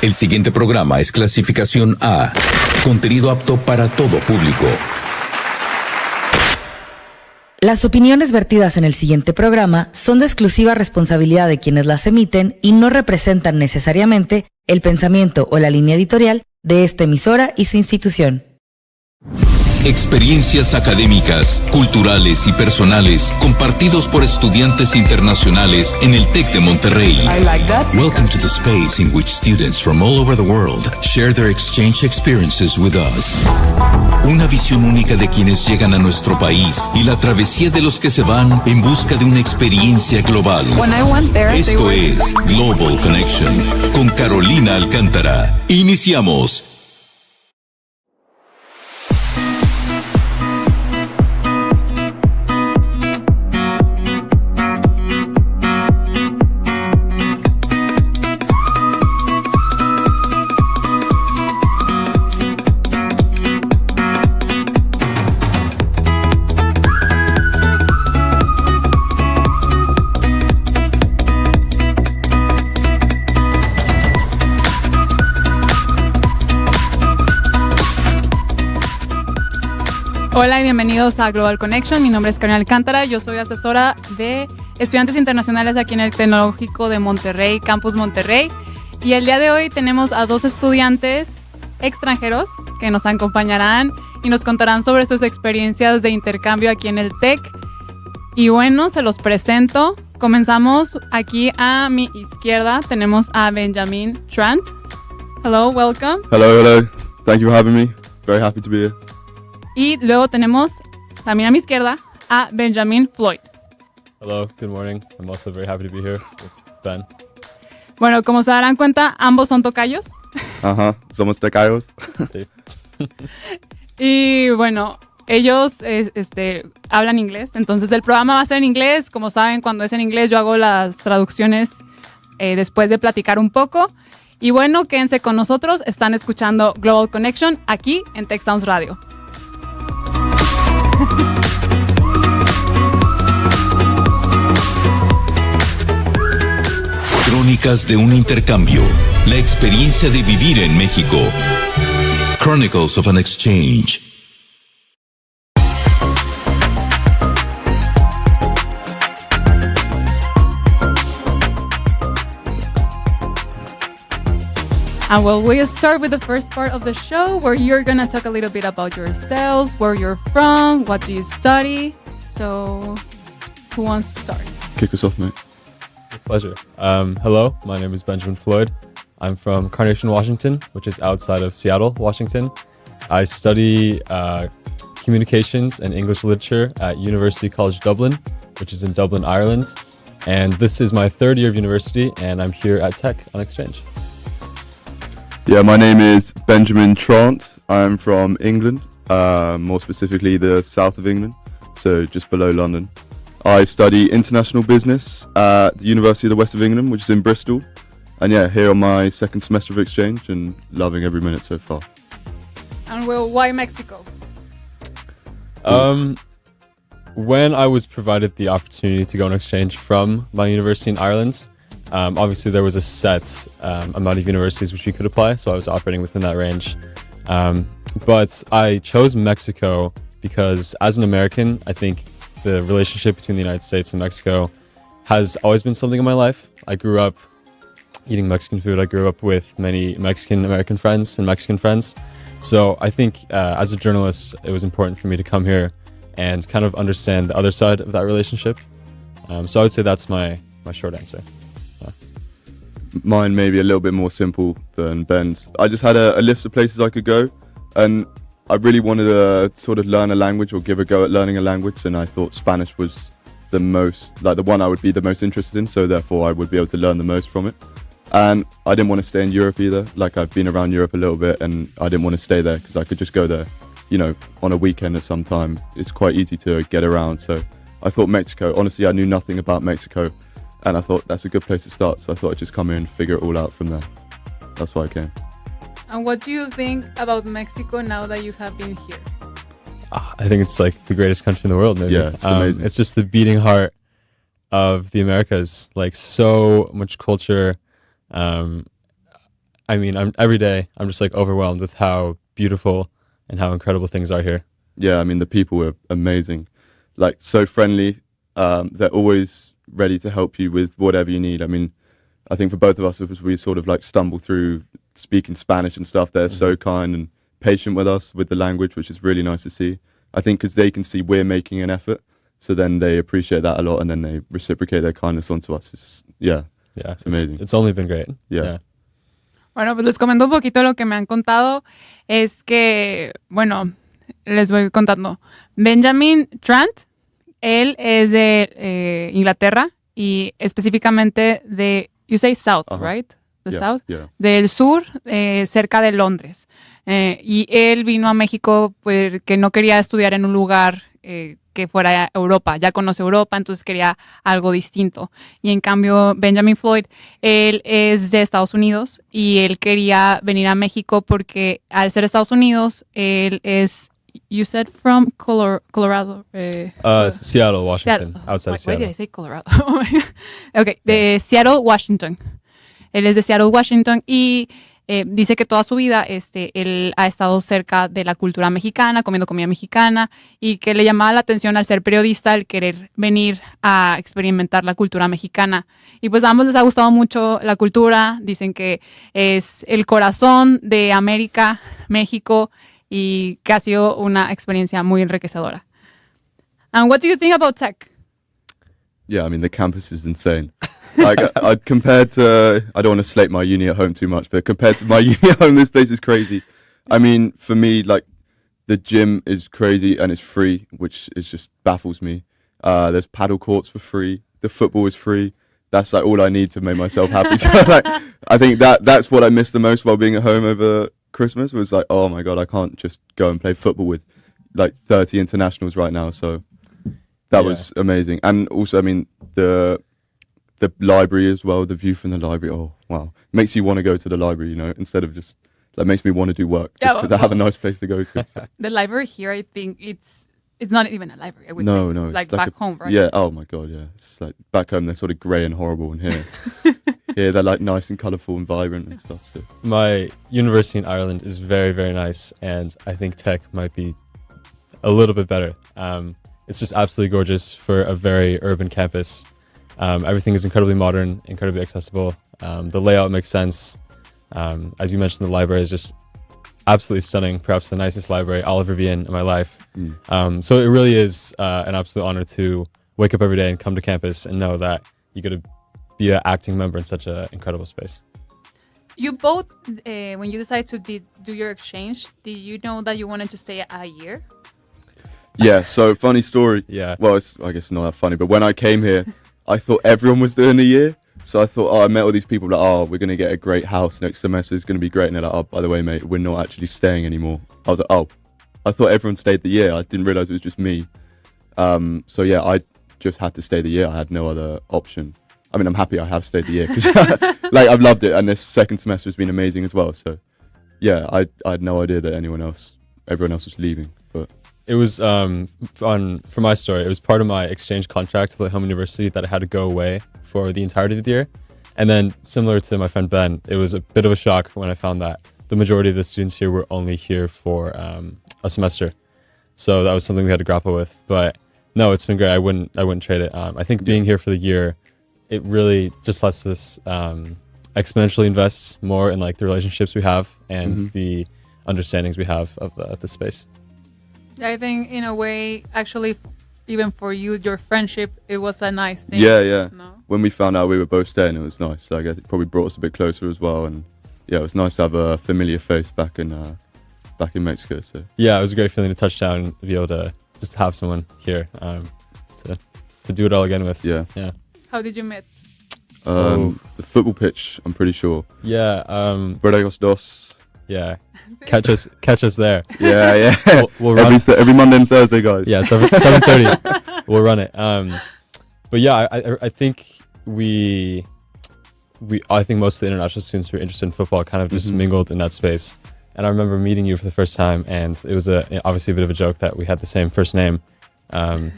El siguiente programa es clasificación A, contenido apto para todo público. Las opiniones vertidas en el siguiente programa son de exclusiva responsabilidad de quienes las emiten y no representan necesariamente el pensamiento o la línea editorial de esta emisora y su institución. Experiencias académicas, culturales y personales compartidos por estudiantes internacionales en el TEC de Monterrey. Welcome to the space in which students from all over the world share their exchange experiences with us. Una visión única de quienes llegan a nuestro país y la travesía de los que se van en busca de una experiencia global. Esto es Global Connection con Carolina Alcántara. Iniciamos. Hola y bienvenidos a Global Connection. Mi nombre es Carolina Alcántara. Yo soy asesora de estudiantes internacionales aquí en el Tecnológico de Monterrey, Campus Monterrey. Y el día de hoy tenemos a dos estudiantes extranjeros que nos acompañarán y nos contarán sobre sus experiencias de intercambio aquí en el TEC. Y bueno, se los presento. Comenzamos aquí a mi izquierda. Tenemos a Benjamin Trant. Hello, welcome. Hello. Thank you for having me. Very happy to be here. Y luego tenemos también a mi izquierda a Benjamin Floyd. Hello, good morning. I'm also very happy to be here with Ben. Bueno, como se darán cuenta, ambos son tocayos. Ajá, somos tocayos. Sí. Y bueno, ellos hablan inglés, entonces el programa va a ser en inglés. Como saben, cuando es en inglés yo hago las traducciones después de platicar un poco. Y bueno, quédense con nosotros. Están escuchando Global Connection aquí en Tech Sounds Radio. Crónicas de un intercambio. La experiencia de vivir en México. Chronicles of an Exchange. And well, we'll start with the first part of the show where you're going to talk a little bit about yourselves, where you're from, what do you study. So, who wants to start? Kick us off, mate. With pleasure. Hello, my name is Benjamin Floyd. I'm from Carnation, Washington, which is outside of Seattle, Washington. I study communications and English literature at University College Dublin, which is in Dublin, Ireland. And this is my third year of university, and I'm here at Tech on exchange. Yeah, my name is Benjamin Trant. I'm from England, more specifically the south of England, so just below London. I study international business at the University of the West of England, which is in Bristol. And yeah, here on my second semester of exchange and loving every minute so far. And well, why Mexico? When I was provided the opportunity to go on exchange from my university in Ireland, obviously there was a set amount of universities which we could apply, so I was operating within that range. But I chose Mexico because as an American, I think the relationship between the United States and Mexico has always been something in my life. I grew up eating Mexican food. I grew up with many Mexican-American friends and Mexican friends. So I think as a journalist, it was important for me to come here and kind of understand the other side of that relationship. So I would say that's my short answer. Mine may be a little bit more simple than Ben's. I just had a list of places I could go, and I really wanted to sort of learn a language or give a go at learning a language, and I thought Spanish was the one I would be the most interested in, so therefore I would be able to learn the most from it. And I didn't want to stay in Europe either. Like, I've been around Europe a little bit, and I didn't want to stay there because I could just go there, on a weekend at some time. It's quite easy to get around, so I thought Mexico. Honestly, I knew nothing about Mexico, and I thought that's a good place to start, so I thought I'd just come here and figure it all out from there. That's why I came. And what do you think about Mexico now that you have been here? I think it's like the greatest country in the world, maybe. Yeah, it's amazing. It's just the beating heart of the Americas, like so much culture. I mean, every day I'm just like overwhelmed with how beautiful and how incredible things are here. Yeah, I mean, the people are amazing, like so friendly. They're always ready to help you with whatever you need. I mean, I think for both of us, as we sort of like stumble through speaking Spanish and stuff, they're so kind and patient with us with the language, which is really nice to see. I think because they can see we're making an effort, so then they appreciate that a lot, and then they reciprocate their kindness onto us. It's amazing. It's only been great. Yeah. Bueno, pues les comento un poquito lo que me han contado. Es que, bueno, les voy contando. Benjamin Trant, él es de Inglaterra y específicamente de, you say south, right? The south? Yeah. Del sur, cerca de Londres. Y él vino a México porque no quería estudiar en un lugar que fuera Europa. Ya conoce Europa, entonces quería algo distinto. Y en cambio, Benjamin Floyd, él es de Estados Unidos y él quería venir a México porque al ser Estados Unidos, él es, you said from Colorado. Seattle, Washington, outside of Seattle. Why did I say Colorado? Okay, de Seattle, Washington. Él es de Seattle, Washington y dice que toda su vida él ha estado cerca de la cultura mexicana, comiendo comida mexicana y que le llamaba la atención al ser periodista el querer venir a experimentar la cultura mexicana. Y pues a ambos les ha gustado mucho la cultura, dicen que es el corazón de América, México, y que ha sido una experiencia muy enriquecedora. And what do you think about tech? Yeah, I mean, the campus is insane. Like, compared to, I don't want to slate my uni at home too much, but compared to my uni at home, this place is crazy. I mean, for me, like, the gym is crazy and it's free, which is just baffles me. There's paddle courts for free. The football is free. That's like all I need to make myself happy. So, like, I think that's what I miss the most while being at home over Christmas was like, oh my God, I can't just go and play football with like 30 internationals right now. So that was amazing. And also, I mean, the library as well, the view from the library, oh wow, makes you want to go to the library, you know, instead of just, that makes me want to do work just because I have a nice place to go to. So. The library here, I think it's not even a library, I would no, say. No, like back home, right? Yeah, oh my God, yeah. It's like back home they're sort of grey and horrible, and here they're like nice and colourful and vibrant and stuff. So my university in Ireland is very, very nice, and I think tech might be a little bit better. It's just absolutely gorgeous for a very urban campus. Everything is incredibly modern, incredibly accessible. The layout makes sense. As you mentioned, the library is just absolutely stunning, perhaps the nicest library I'll ever be in my life. So it really is an absolute honor to wake up every day and come to campus and know that you get to be an acting member in such an incredible space. You both, when you decided to do your exchange, did you know that you wanted to stay a year? Yeah, so funny story. Yeah. Well, it's, I guess not that funny, but when I came here, I thought everyone was doing a year. So I thought, I met all these people like, we're going to get a great house next semester. It's going to be great. And they're like, by the way, mate, we're not actually staying anymore. I was like, I thought everyone stayed the year. I didn't realize it was just me. So yeah, I just had to stay the year. I had no other option. I mean, I'm happy I have stayed the year because like I've loved it. And this second semester has been amazing as well. So yeah, I had no idea that everyone else was leaving, but. It was, for my story, it was part of my exchange contract with home university that I had to go away for the entirety of the year. And then, similar to my friend Ben, it was a bit of a shock when I found that the majority of the students here were only here for a semester. So that was something we had to grapple with. But no, it's been great. I wouldn't trade it. I think being here for the year, it really just lets us exponentially invest more in like the relationships we have and the understandings we have of the space. I think in a way, actually, even for you, your friendship, it was a nice thing. Yeah. No? When we found out we were both staying, it was nice. Like, it probably brought us a bit closer as well. And yeah, it was nice to have a familiar face back in Mexico. So yeah, it was a great feeling to touch down and be able to just have someone here to do it all again with. Yeah. How did you meet? The football pitch, I'm pretty sure. Yeah. Borregos Dos. Yeah. Catch us there. Yeah. We'll run every Monday and Thursday, guys. Yeah, 7:30. We'll run it. But yeah, I think I think most of the international students who are interested in football kind of just mingled in that space. And I remember meeting you for the first time, and it was obviously a bit of a joke that we had the same first name. So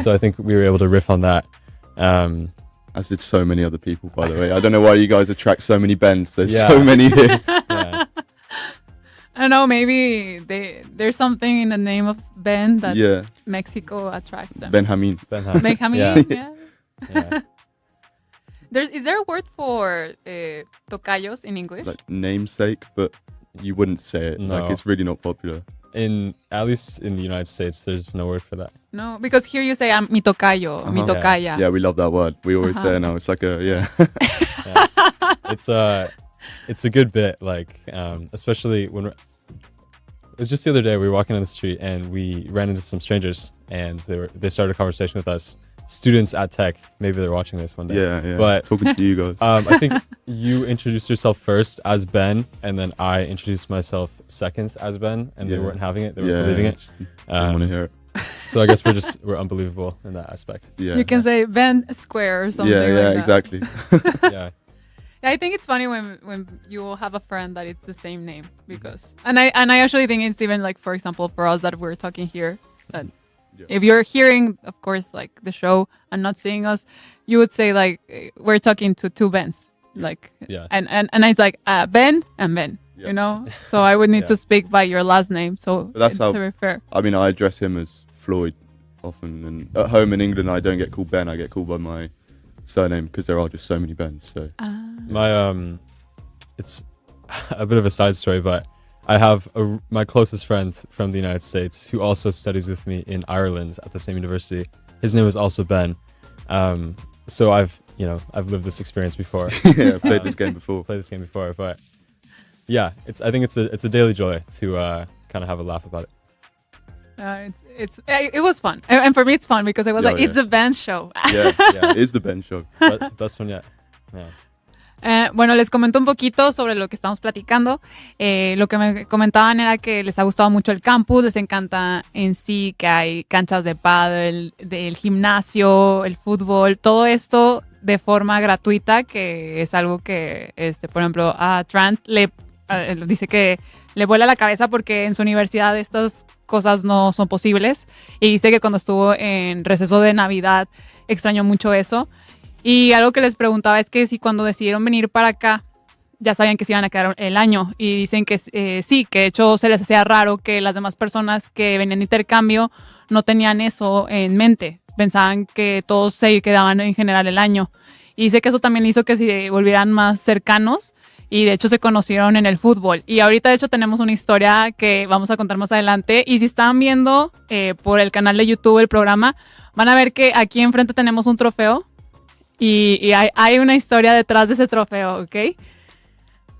I think we were able to riff on that. As did so many other people, by the way. I don't know why you guys attract so many Bens. There's so many here. I don't know, maybe there's something in the name of Ben that Mexico attracts them. Benjamin. Benjamin, Yeah. yeah. Is there a word for tocayos in English? Like namesake, but you wouldn't say it. No. Like it's really not popular. At least in the United States, there's no word for that. No, because here you say mi tocayo, mi tocaya. Yeah, we love that word. We always say it now. It's like Yeah. It's a good bit, like especially when it was just the other day we were walking on the street and we ran into some strangers and they started a conversation with us. Students at Tech, maybe they're watching this one day. Yeah. But talking to you guys. I think you introduced yourself first as Ben, and then I introduced myself second as Ben, and they weren't having it. They weren't believing it. I want to hear it. So I guess we're unbelievable in that aspect. Yeah. You can say Ben Square or something like that. Exactly. Yeah. I think it's funny when you will have a friend that it's the same name because and I actually think it's even like, for example, for us that we're talking here, that if you're hearing, of course, like the show and not seeing us, you would say like we're talking to two Bens, like and it's like Ben and Ben, you know. So I would need to speak by your last name, so that's how, to be fair. I mean, I address him as Floyd often, and at home in England, I don't get called Ben. I get called by my surname because there are just so many Bens. So it's a bit of a side story, but I have my closest friend from the United States who also studies with me in Ireland at the same university. His name is also Ben. So I've lived this experience before. Played this game before. But yeah, I think it's a daily joy to kind of have a laugh about it. It was fun, and for me it's fun because I was it's the Ben show. It is the Ben show. Best one yet. Yeah. Bueno, les comento un poquito sobre lo que estamos platicando. Lo que me comentaban era que les ha gustado mucho el campus, les encanta en sí que hay canchas de pádel, del gimnasio, el fútbol, todo esto de forma gratuita, que es algo que, por ejemplo, a Trant dice que le vuela la cabeza porque en su universidad estas cosas no son posibles y dice que cuando estuvo en receso de Navidad extrañó mucho eso. Y algo que les preguntaba es que si cuando decidieron venir para acá ya sabían que se iban a quedar el año, y dicen que sí, que de hecho se les hacía raro que las demás personas que venían de intercambio no tenían eso en mente, pensaban que todos se quedaban en general el año, y dice que eso también hizo que se volvieran más cercanos y de hecho se conocieron en el fútbol. Y ahorita de hecho tenemos una historia que vamos a contar más adelante, y si están viendo por el canal de YouTube el programa, van a ver que aquí enfrente tenemos un trofeo. Y hay una historia detrás de ese trofeo, ¿ok?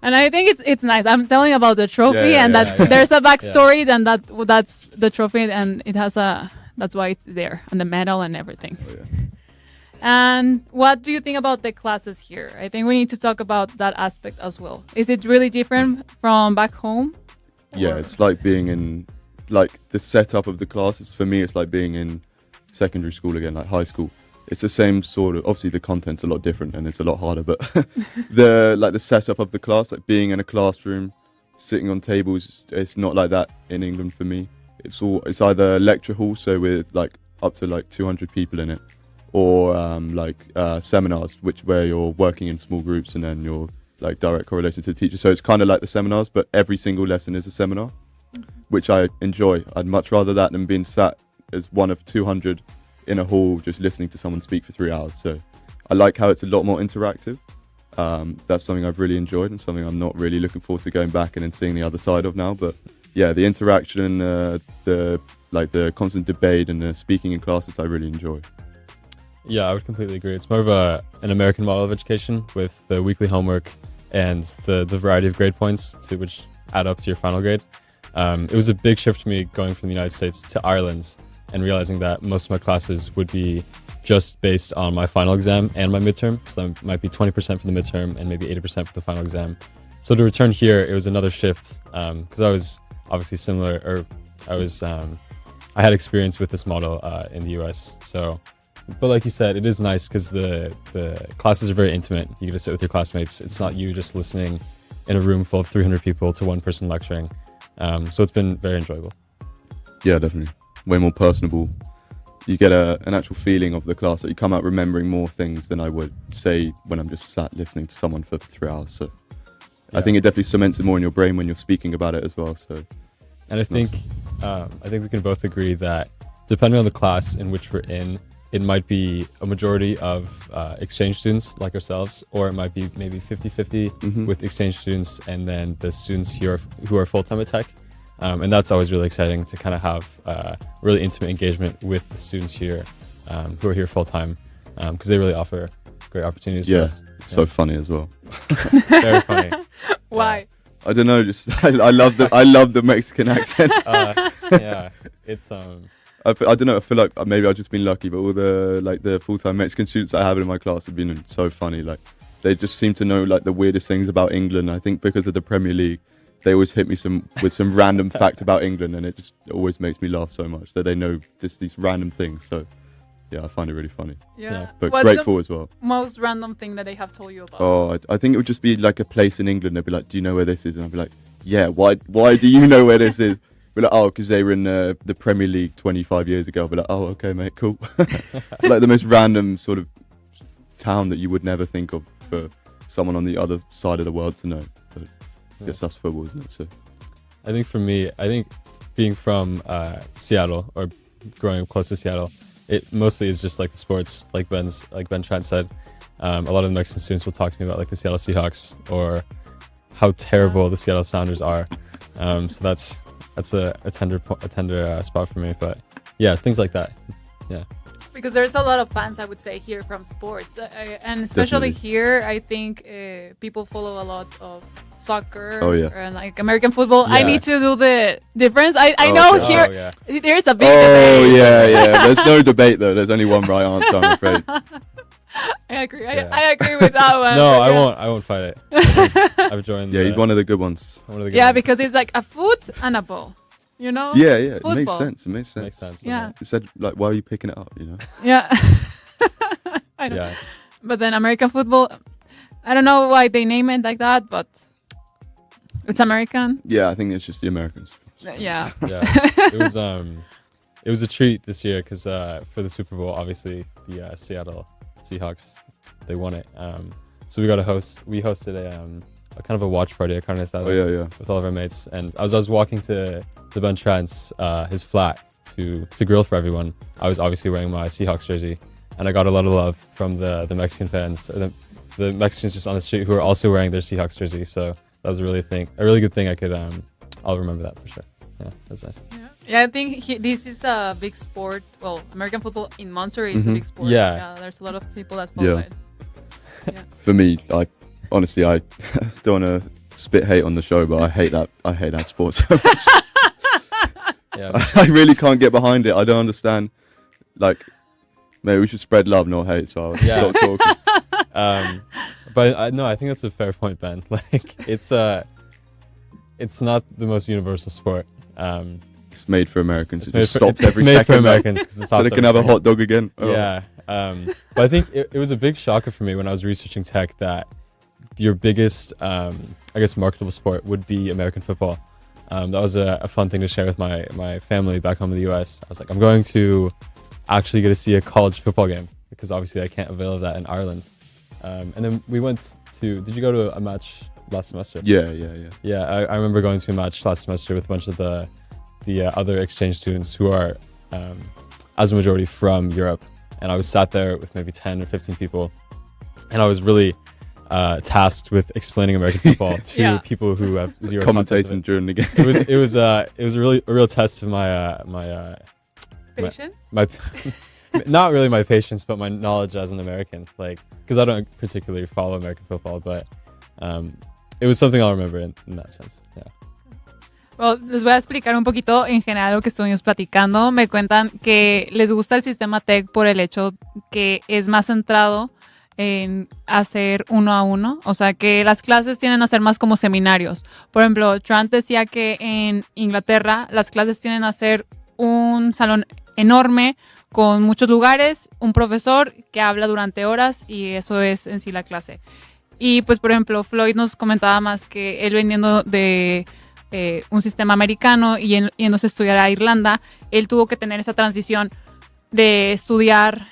And I think it's nice. I'm telling about the trophy and there's a backstory, then that's the trophy, and it has that's why it's there, and the medal and everything. Oh, yeah. And what do you think about the classes here? I think we need to talk about that aspect as well. Is it really different from back home? Yeah, it's like being in, like the setup of the classes. For me, it's like being in secondary school again, like high school. It's the same sort of, obviously the content's a lot different and it's a lot harder, but the setup of the class, like being in a classroom, sitting on tables, it's not like that in England for me. It's either lecture hall, so with like up to like 200 people in it, or seminars, where you're working in small groups and then you're like direct correlated to the teacher. So it's kind of like the seminars, but every single lesson is a seminar, which I enjoy. I'd much rather that than being sat as one of 200 in a hall just listening to someone speak for 3 hours. So I like how it's a lot more interactive. That's something I've really enjoyed and something I'm not really looking forward to going back and then seeing the other side of now. But yeah, the interaction and the constant debate and the speaking in classes I really enjoy. Yeah, I would completely agree. It's more of an American model of education with the weekly homework and the variety of grade points which add up to your final grade. It was a big shift for me going from the United States to Ireland and realizing that most of my classes would be just based on my final exam and my midterm. So that might be 20% for the midterm and maybe 80% for the final exam. So to return here, it was another shift because I was obviously similar, or I had experience with this model in the US. So, but like you said, it is nice because the classes are very intimate. You get to sit with your classmates. It's not you just listening in a room full of 300 people to one person lecturing. So it's been very enjoyable. Yeah, definitely. Way more personable. You get an actual feeling of the class that you come out remembering more things than I would say when I'm just sat listening to someone for 3 hours. So I think it definitely cements it more in your brain when you're speaking about it as well. So, and I think we can both agree that depending on the class in which we're in, it might be a majority of exchange students like ourselves, or it might be maybe 50-50 with exchange students and then the students here who are full-time at Tech. And that's always really exciting to kind of have really intimate engagement with the students here who are here full-time, because they really offer great opportunities for us. So funny as well. Very funny. Why? I don't know, just I love the Mexican accent. Yeah, it's I don't know. I feel like maybe I've just been lucky, but all the full-time Mexican students I have in my class have been so funny. Like, they just seem to know like the weirdest things about England. I think because of the Premier League, they always hit me with some random fact about England, and it just always makes me laugh so much that they know just these random things. So, yeah, I find it really funny. Yeah. But What's grateful as well. Most random thing that they have told you about? Oh, I think it would just be like a place in England. They'd be like, "Do you know where this is?" And I'd be like, "Yeah. Why do you know where this is?" Be like, "Oh, because they were in the Premier League 25 years ago." I'll be like, "Oh, okay, mate, cool." Like the most random sort of town that you would never think of for someone on the other side of the world to know. But I guess that's football, isn't it? So, I think for me, being from Seattle, or growing up close to Seattle, it mostly is just like the sports, like Ben Trant said. A lot of the Mexican students will talk to me about like the Seattle Seahawks or how terrible the Seattle Sounders are. So that's a tender spot for me. But yeah, things like that. Yeah. Because there's a lot of fans, I would say, here from sports, and especially Definitely. here, I think people follow a lot of soccer and like American football. Yeah. I need to do the difference. I know okay. here there's a big oh debate. yeah. There's no debate though. There's only one right answer, I'm afraid. I agree. Yeah. I agree with that one. No, but yeah. I won't fight it. I've joined. Yeah, he's one of the good ones. one of the good Yeah, ones. because it's like a foot and a ball. You know? Yeah. It makes Football. sense. It makes sense. Makes sense. Yeah. It said like, why are you picking it up? You know. Yeah. I know. Yeah. But then American football, I don't know why they name it like that, but it's American. Yeah, I think it's just the Americans. Yeah. Yeah. It was a treat this year because for the Super Bowl, obviously the Seattle Seahawks, they won it. So we hosted a kind of a watch party at Carne Asada with all of our mates. And as I was walking to Ben Trant's his flat to grill for everyone, I was obviously wearing my Seahawks jersey, and I got a lot of love from the Mexican fans, or the Mexicans just on the street who are also wearing their Seahawks jersey. So that was a really good thing. I could I'll remember that for sure. Yeah, that was nice. Yeah, I think this is a big sport. Well, American football in Monterrey, it's a big sport. Yeah. There's a lot of people that follow it. Yeah. For me, honestly, I don't want to spit hate on the show, but I hate that sport so much. Yeah. I really can't get behind it. I don't understand. Like, maybe we should spread love, not hate. So I'll stop talking. But I think that's a fair point, Ben. Like, it's not the most universal sport. It's made for Americans. It's stops every made second. for Americans because it So stops they can every have a second. hot dog again. Oh. Yeah. But I think it was a big shocker for me when I was researching tech that your biggest, marketable sport would be American football. That was a fun thing to share with my family back home in the US. I was like, I'm going to actually get to see a college football game because obviously I can't avail of that in Ireland. And then we went to, did you go to a match last semester? Yeah. Yeah, I remember going to a match last semester with a bunch of the other exchange students who are, as a majority, from Europe. And I was sat there with maybe 10 or 15 people. And I was really tasked with explaining American football to people who have zero concept of Commentating it. during the game. It was a real test of my Patience? my not really my patience, but my knowledge as an American. Like, because I don't particularly follow American football, but it was something I'll remember in that sense. Yeah. Well, les voy a explicar un poquito en general lo que estuvimos platicando. Me cuentan que les gusta el sistema tech por el hecho que es más centrado en hacer uno a uno. O sea, que las clases tienden a ser más como seminarios. Por ejemplo, Trant decía que en Inglaterra las clases tienden a ser un salón enorme con muchos lugares, un profesor que habla durante horas y eso es en sí la clase. Y pues, por ejemplo, Floyd nos comentaba más que él veniendo de un sistema americano y yéndose a estudiar a Irlanda, él tuvo que tener esa transición de estudiar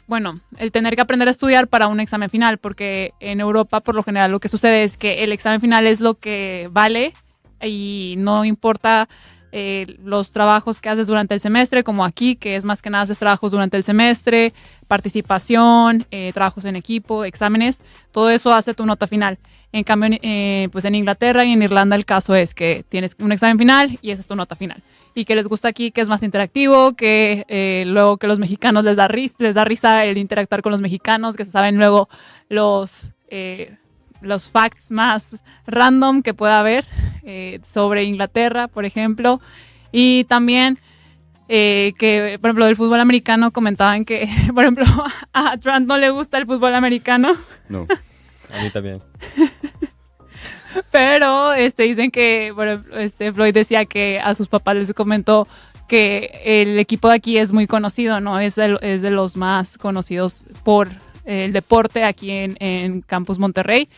bueno, el tener que aprender a estudiar para un examen final, porque en Europa por lo general lo que sucede es que el examen final es lo que vale y no importa los trabajos que haces durante el semestre, como aquí, que es más que nada haces trabajos durante el semestre, participación, trabajos en equipo, exámenes, todo eso hace tu nota final. En cambio, pues en Inglaterra y en Irlanda el caso es que tienes un examen final y esa es tu nota final. Y que les gusta aquí que es más interactivo, que luego que los mexicanos les da risa el interactuar con los mexicanos, que se saben luego los facts más random que pueda haber sobre Inglaterra, por ejemplo. Y también que, por ejemplo, del fútbol americano comentaban que, por ejemplo, a Trant no le gusta el fútbol americano. No. A mí también. Pero dicen que, bueno, Floyd decía que a sus papás les comentó que el equipo de aquí es muy conocido, ¿no? Es de los más conocidos por el deporte aquí en Campus Monterrey,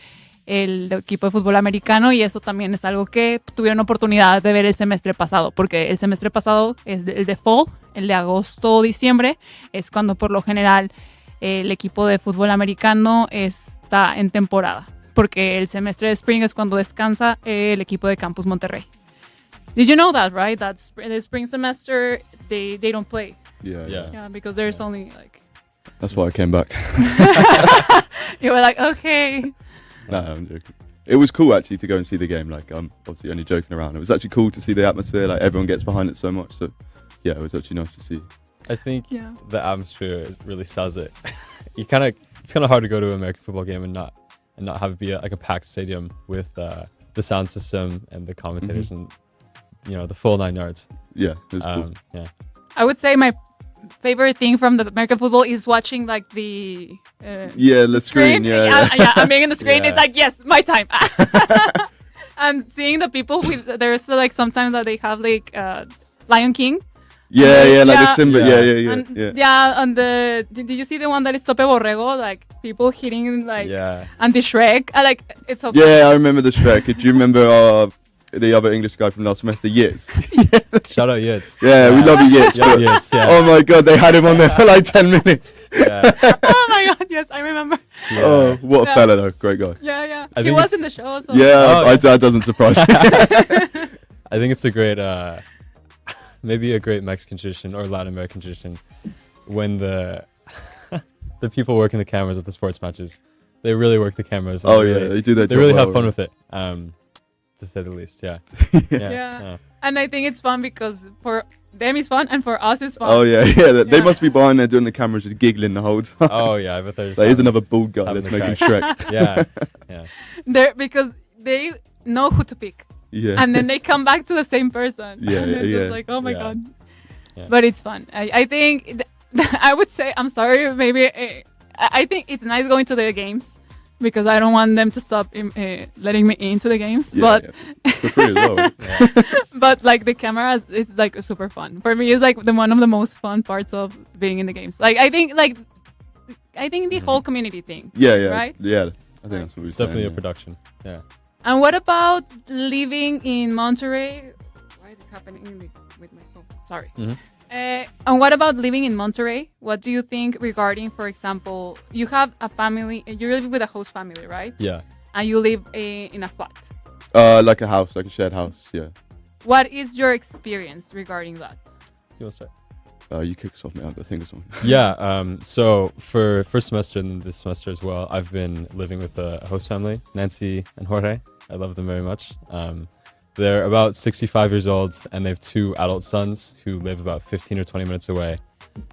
el equipo de fútbol americano, y eso también es algo que tuvieron oportunidad de ver el semestre pasado, porque el semestre pasado es el de fall, el de agosto o diciembre, es cuando por lo general el equipo de fútbol americano está en temporada, porque el semestre de spring es cuando descansa el equipo de Campus Monterrey. Did you know that, right? That the spring semester, they don't play. Yeah. Yeah, because there's only like... That's why I came back. You were like, okay. No, I'm joking. It was cool actually to go and see the game. Like, I'm obviously only joking around. It was actually cool to see the atmosphere. Like, everyone gets behind it so much. So, yeah, it was actually nice to see. I think the atmosphere really sells it. It's kind of hard to go to an American football game and not have it be like a packed stadium with the sound system and the commentators and the full 9 yards. Yeah, it was cool. Yeah. I would say my favorite thing from the American football is watching like the the screen. Yeah. I'm being in the screen. Yeah. It's like, yes, my time. And seeing the people there's like sometimes that they have like Lion King. Yeah, like the Simba. And, Yeah. and did you see the one that is Tope Borrego? Like people hitting like Yeah. and the Shrek. Like it's so Yeah, I remember the Shrek. Do you remember the other English guy from last semester, Yates? Shout out Yates. Yeah, we love you, Yates. Yeah, Yates, yeah. Oh my god, they had him on there for like 10 minutes. Yeah. Oh my god, yes, I remember. Yeah. Oh, what a fella though, great guy. Yeah. I He think was it's- in the show. So. Yeah, Oh, that doesn't surprise me. I think it's a great, maybe a great Mexican tradition or Latin American tradition when the people working the cameras at the sports matches, they really work the cameras. And Oh really, yeah, they do their They job really well, have fun right? with it, to say the least. Yeah. Yeah. And I think it's fun because for them it's fun and for us it's fun. Oh yeah. They Yeah. must be behind there doing the cameras just giggling the whole time. Oh yeah, I bet there's. There is another bald guy having that's the making crack. Shrek. Yeah. Because they know who to pick. Yeah. And then they come back to the same person. Yeah, And it's yeah. just like, oh my Yeah. god. Yeah. But it's fun. I think I would say, I'm sorry, maybe I think it's nice going to the games because I don't want them to stop letting me into the games. Yeah, for free as well. But like the cameras, it's like super fun. For me, it's like one of the most fun parts of being in the games. Like I think the whole community thing. Yeah, Right? yeah. I think that's what we're It's definitely a saying, production. Yeah. And what about living in Monterrey? Why is this happening with my phone? Sorry. Mhm. And what about living in Monterrey? What do you think regarding, for example, you have a family, you live with a host family, right? Yeah. And you live in a flat. Like a house, like a shared house, yeah. What is your experience regarding that? You want to start? You kick us off, mate. I've got to think of something. Yeah. So for first semester and this semester as well, I've been living with a host family, Nancy and Jorge. I love them very much. They're about 65 years old and they have 2 adult sons who live about 15 or 20 minutes away.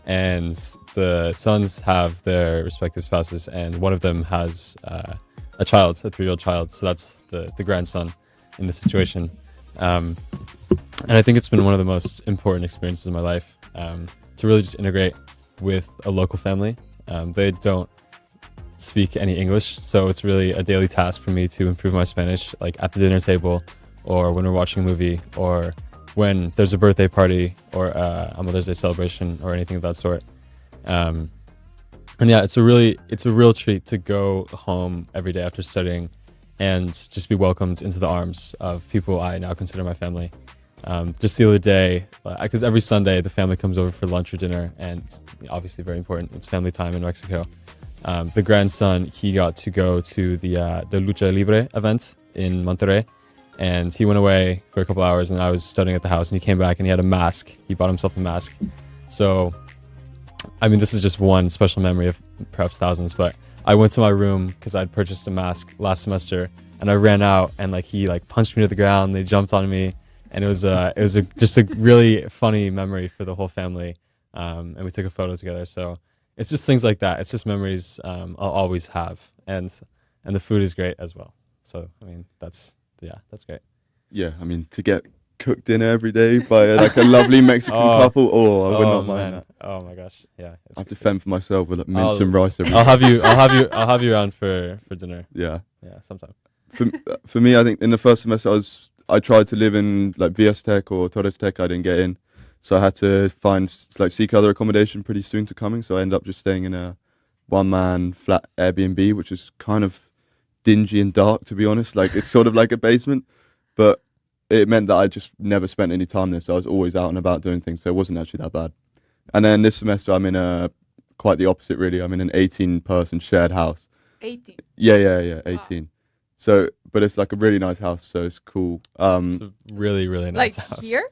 And the sons have their respective spouses and one of them has a child, a 3-year-old child. So that's the grandson in this situation. And I think it's been one of the most important experiences in my life to really just integrate with a local family. They don't speak any English, so it's really a daily task for me to improve my Spanish, like at the dinner table or when we're watching a movie or when there's a birthday party or a Mother's Day celebration or anything of that sort. And yeah, it's a real treat to go home every day after studying and just be welcomed into the arms of people I now consider my family. Just the other day, because every Sunday the family comes over for lunch or dinner, and it's obviously very important. It's family time in Mexico. The grandson, he got to go to the Lucha Libre event in Monterrey, and he went away for a couple hours, and I was studying at the house, and he came back and he had a mask. He bought himself a mask. So, I mean, this is just one special memory of perhaps thousands, but I went to my room because I'd purchased a mask last semester, and I ran out, and he punched me to the ground. They jumped on me, and it was just a really funny memory for the whole family. And we took a photo together. So it's just things like that. It's just memories I'll always have, and the food is great as well. So I mean, that's great. Yeah, I mean, to get cooked dinner every day by a lovely Mexican couple, I would not mind that. Oh my gosh, yeah. I have to fend for myself with mince and rice every day. I'll have you around for dinner. Yeah, sometime. For me, I think in the first semester I tried to live in VS Tech or Torres Tech. I didn't get in, so I had to seek other accommodation pretty soon to coming. So I ended up just staying in a one-man flat Airbnb, which is kind of dingy and dark, to be honest. It's sort of like a basement, but it meant that I just never spent any time there, so I was always out and about doing things, so it wasn't actually that bad. And then this semester I'm in quite the opposite, really. I'm in an 18-person shared house. 18? Yeah, 18. Wow. So, but it's a really nice house, so it's cool. It's a really, really nice house. Here?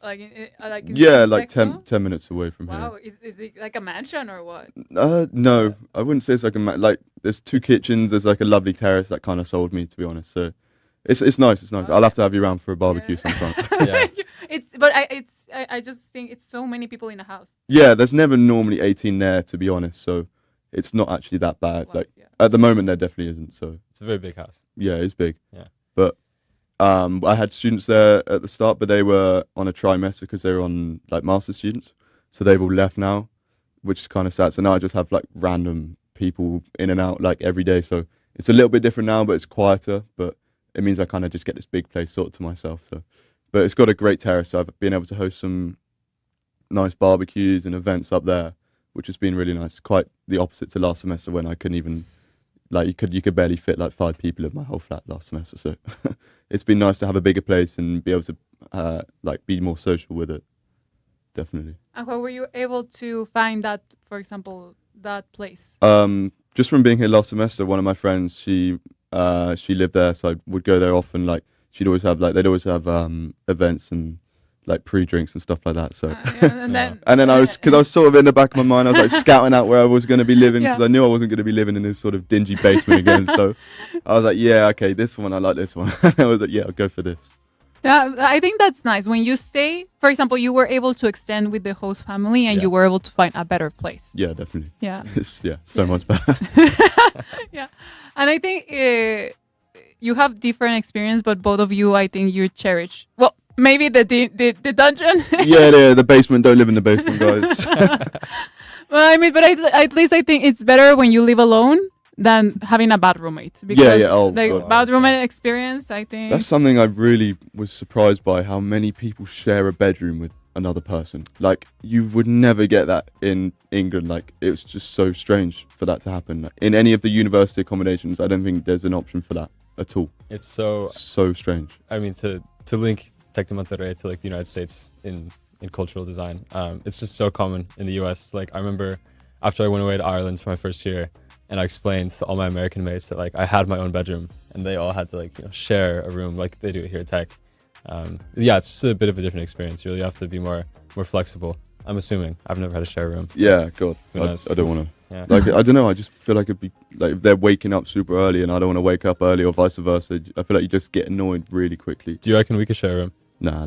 In 10 minutes away from here. Wow, is it like a mansion or what? No, I wouldn't say it's there's two kitchens, there's a lovely terrace that kind of sold me, to be honest, so... It's nice. It's nice. I'll have to have you around for a barbecue sometime. Yeah. I just think it's so many people in a house. Yeah, there's never normally 18 there, to be honest. So it's not actually that bad. At the moment, there definitely isn't. So it's a very big house. Yeah, it's big. Yeah. But I had students there at the start, but they were on a trimester because they were on master's students. So they've all left now, which is kind of sad. So now I just have random people in and out every day. So it's a little bit different now, but it's quieter. But it means I kind of just get this big place sort of to myself. So, but it's got a great terrace. So I've been able to host some nice barbecues and events up there, which has been really nice. Quite the opposite to last semester when I couldn't even, you could barely fit 5 people in my whole flat last semester. So it's been nice to have a bigger place and be able to be more social with it. Definitely. And how were you able to find that, for example, that place? Just from being here last semester, one of my friends, she lived there, so I would go there often. She'd always have they'd always have events and pre-drinks and stuff like that. So and then I was sort of in the back of my mind, I was scouting out where I was going to be living because I knew I wasn't going to be living in this sort of dingy basement again. So I was yeah, okay, this one, I like this one. I was yeah, I'll go for this. Yeah, I think that's nice. When you stay, for example, you were able to extend with the host family and you were able to find a better place. Yeah, definitely. Yeah. It's so much better. Yeah. And I think you have different experience, but both of you, I think you cherish. Well, maybe the dungeon. Yeah, the basement. Don't live in the basement, guys. Well, I mean, but at least I think it's better when you live alone than having a bad roommate. Because bad roommate experience, I think. That's something I really was surprised by, how many people share a bedroom with another person. You would never get that in England. It was just so strange for that to happen. In any of the university accommodations, I don't think there's an option for that at all. It's so strange. I mean, to link Tec de Monterrey to the United States in cultural design, it's just so common in the US. I remember after I went away to Ireland for my first year, and I explained to all my American mates that I had my own bedroom, and they all had to share a room like they do here at Tech. It's just a bit of a different experience. You really have to be more flexible. I'm assuming. I've never had to share a room. Yeah, God, I don't want to. Yeah. I don't know. I just feel it'd be if they're waking up super early and I don't want to wake up early, or vice versa. I feel you just get annoyed really quickly. Do you reckon we could share a room? Nah.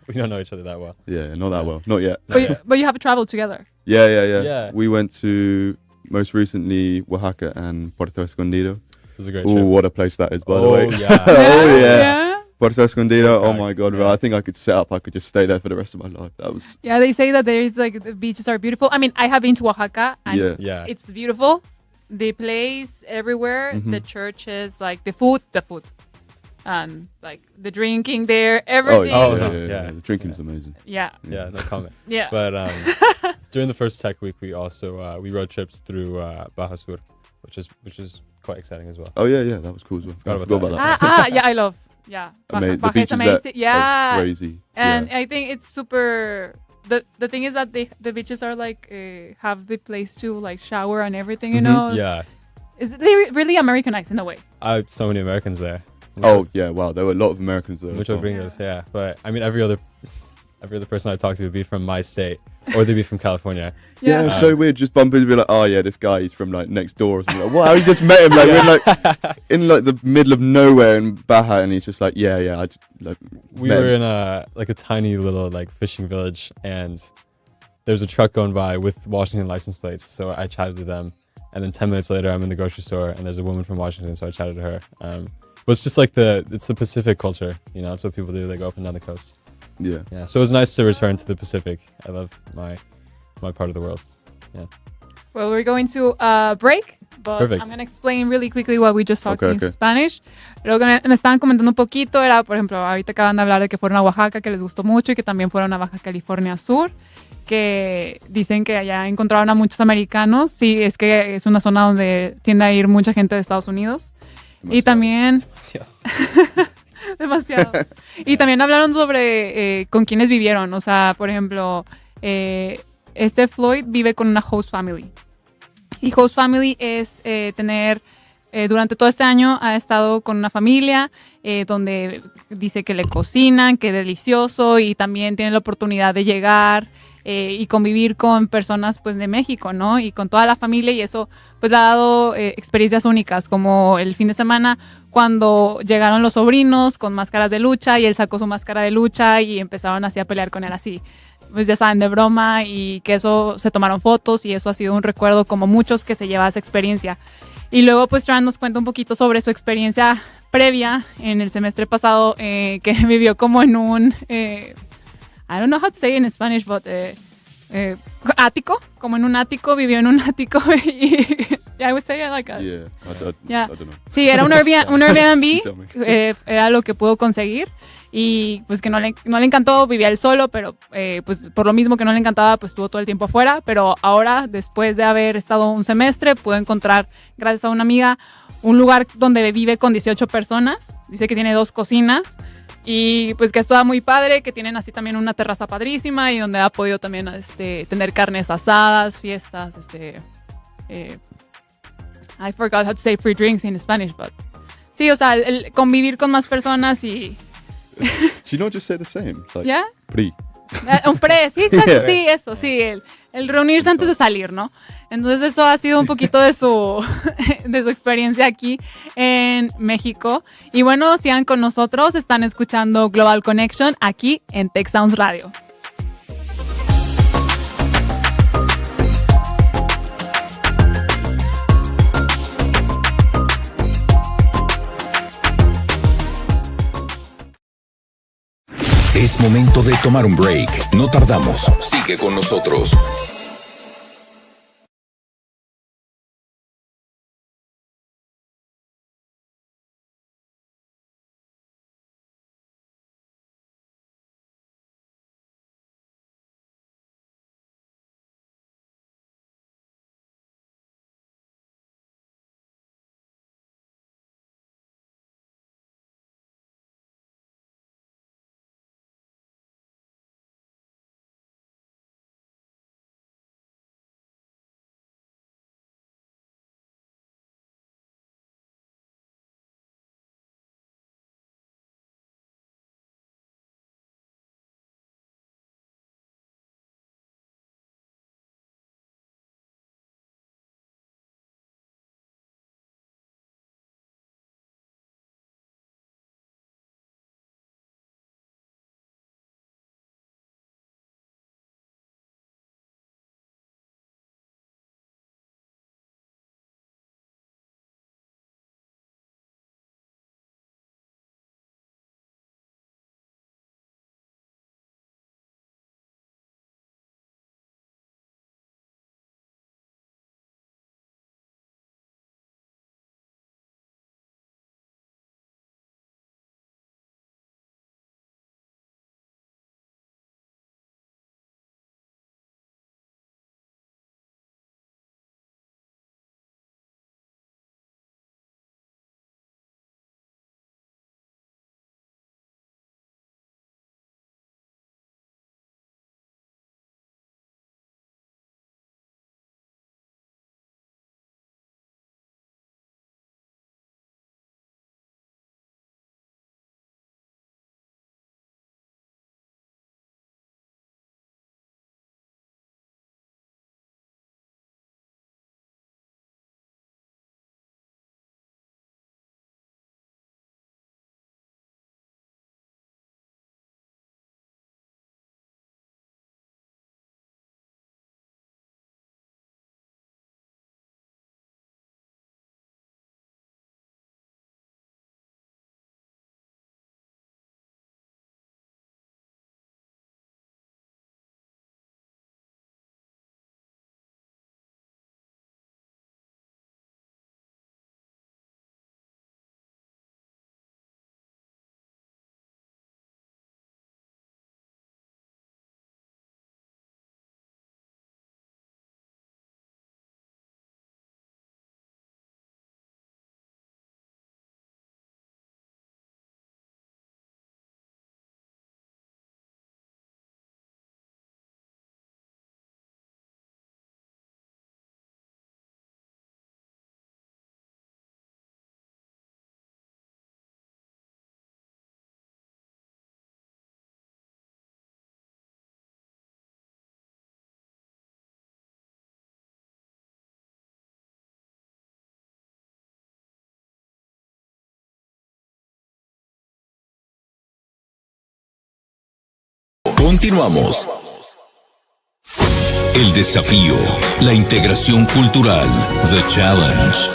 We don't know each other that well. Yeah, not that well. Not yet. But you have traveled together. Yeah. We went to most recently Oaxaca and Puerto Escondido. It was a great trip. Oh, what a place that is, by the way. Yeah. Oh yeah. Puerto Escondido. Oh my God, bro. I think I could just stay there for the rest of my life. That was. Yeah, they say that there is the beaches are beautiful. I mean, I have been to Oaxaca and it's beautiful. The place everywhere, the churches, the food, and the drinking there, everything. Yeah. The drinking's amazing. Yeah, no comment. Yeah, but during the first tech week, we also we road trips through Baja Sur, which is quite exciting as well. Oh yeah, that was cool as well. I forgot about that. Yeah, I love Yeah, The Baja is beaches there amazing. Yeah, are crazy. and yeah. I think it's super. The thing is that the beaches are like have the place to like shower and everything. You know. Yeah. They really Americanized in a way. So many Americans there. Oh yeah, wow. There were a lot of Americans there. Mucho gringos, yeah. But I mean, every other person I talk to would be from my state, or they'd be from California. Yeah, it was so weird. Just bump into and be like, oh yeah, this guy, he's from like next door. Or something. Like, wow, you just met him. Like we're like in like the middle of nowhere in Baja, and he's just like, yeah. I just, like, We were in a tiny little like fishing village, and there's a truck going by with Washington license plates. So I chatted to them, and then 10 minutes later, I'm in the grocery store, and there's a woman from Washington, so I chatted to her. But it's just like it's the Pacific culture, you know. That's what people do. They go up and down the coast. Yeah. So it was nice to return to the Pacific. I love my part of the world. Yeah. Well, we're going to break, but Perfect. I'm going to explain really quickly what we just talked in Okay. Spanish. Lo que me estaban comentando un poquito era, por ejemplo, ahorita acaban de hablar de que fueron a Oaxaca, que les gustó mucho, y que también fueron a Baja California Sur, que dicen que allá encontraron a muchos americanos. Sí, es que es una zona donde tiende a ir mucha gente de Estados Unidos. Y también... Demasiado. Y también hablaron sobre con quiénes vivieron. O sea, por ejemplo, este Floyd vive con una host family. Y host family es tener, durante todo este año ha estado con una familia donde dice que le cocinan, que es delicioso, y también tiene la oportunidad de llegar y convivir con personas pues de México, ¿no? Y con toda la familia, y eso pues le ha dado experiencias únicas, como el fin de semana cuando llegaron los sobrinos con máscaras de lucha y él sacó su máscara de lucha y empezaron así a pelear con él así, pues ya saben, de broma, y que eso se tomaron fotos y eso ha sido un recuerdo como muchos que se lleva esa experiencia. Y luego pues Trant nos cuenta un poquito sobre su experiencia previa en el semestre pasado que vivió como en un... I don't know how to say in Spanish, but ático, como en un ático, vivió en un ático y yeah, I would say it like a... Yeah, Yeah. I don't know. Sí, era un Airbnb, Tell me. era lo que pudo conseguir, y pues que no le encantó, vivía él solo, pero pues por lo mismo que no le encantaba, pues estuvo todo el tiempo afuera, pero ahora, después de haber estado un semestre, pudo encontrar, gracias a una amiga, un lugar donde vive con 18 personas, dice que tiene 2 cocinas, y pues que es toda muy padre, que tienen así también una terraza padrísima y donde ha podido también tener carnes asadas, fiestas, I forgot how to say free drinks in Spanish, but sí, o sea, el convivir con más personas y... Do you not just say the same? Like, ¿Ya? Pri. Un pre, sí, exacto, sí, eso, sí, el reunirse antes de salir, ¿no? Entonces eso ha sido un poquito de su experiencia aquí en México. Y bueno, sigan con nosotros, están escuchando Global Connection aquí en Tech Sounds Radio. Es momento de tomar un break. No tardamos. Sigue con nosotros. Continuamos. El desafío, la integración cultural, the challenge.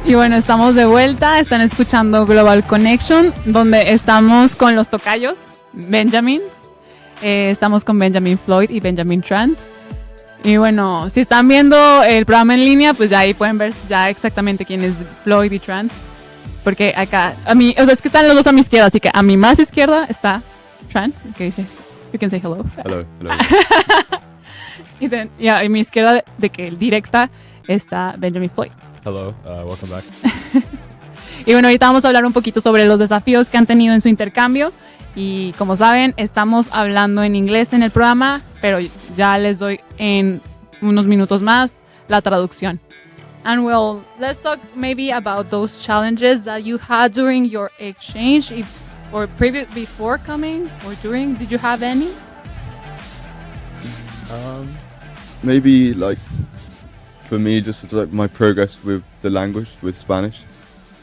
Y bueno, estamos de vuelta, están escuchando Global Connection, donde estamos con los tocayos, Benjamin. Estamos con Benjamin Floyd y Benjamin Trant. Y bueno, si están viendo el programa en línea, pues ya ahí pueden ver ya exactamente quién es Floyd y Trant. Porque acá, a mí, o sea, es que están los dos a mi izquierda, así que a mi más izquierda está Trant, que dice, you can say hello. Hello. Y a mi izquierda, de que directa, está Benjamin Floyd. Hello, welcome back. Y bueno, ahorita vamos a hablar un poquito sobre los desafíos que han tenido en su intercambio. Y como saben, estamos hablando en inglés en el programa, pero ya les doy en unos minutos más la traducción. And well, let's talk maybe about those challenges that you had during your exchange, before coming or during. Did you have any? Maybe like for me, just like my progress with the language, with Spanish.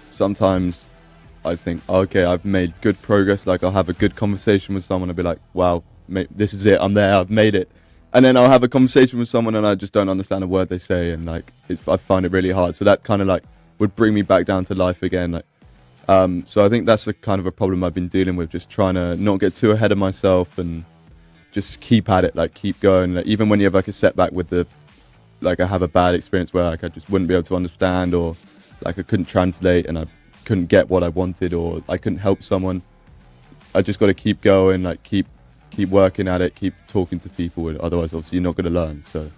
Sometimes I think, okay, I've made good progress. Like I'll have a good conversation with someone and be like, wow, this is it. I'm there. I've made it. And then I'll have a conversation with someone and I just don't understand a word they say. And like, I find it really hard. So that kind of like would bring me back down to life again. Like, so I think that's a kind of a problem I've been dealing with, just trying to not get too ahead of myself and just keep at it, like keep going. Like, even when you have like a setback with like I have a bad experience where like I just wouldn't be able to understand, or like I couldn't translate and I couldn't get what I wanted, or I couldn't help someone. I just got to keep going, like keep working at it, keep talking to people, otherwise obviously you're not going to learn. So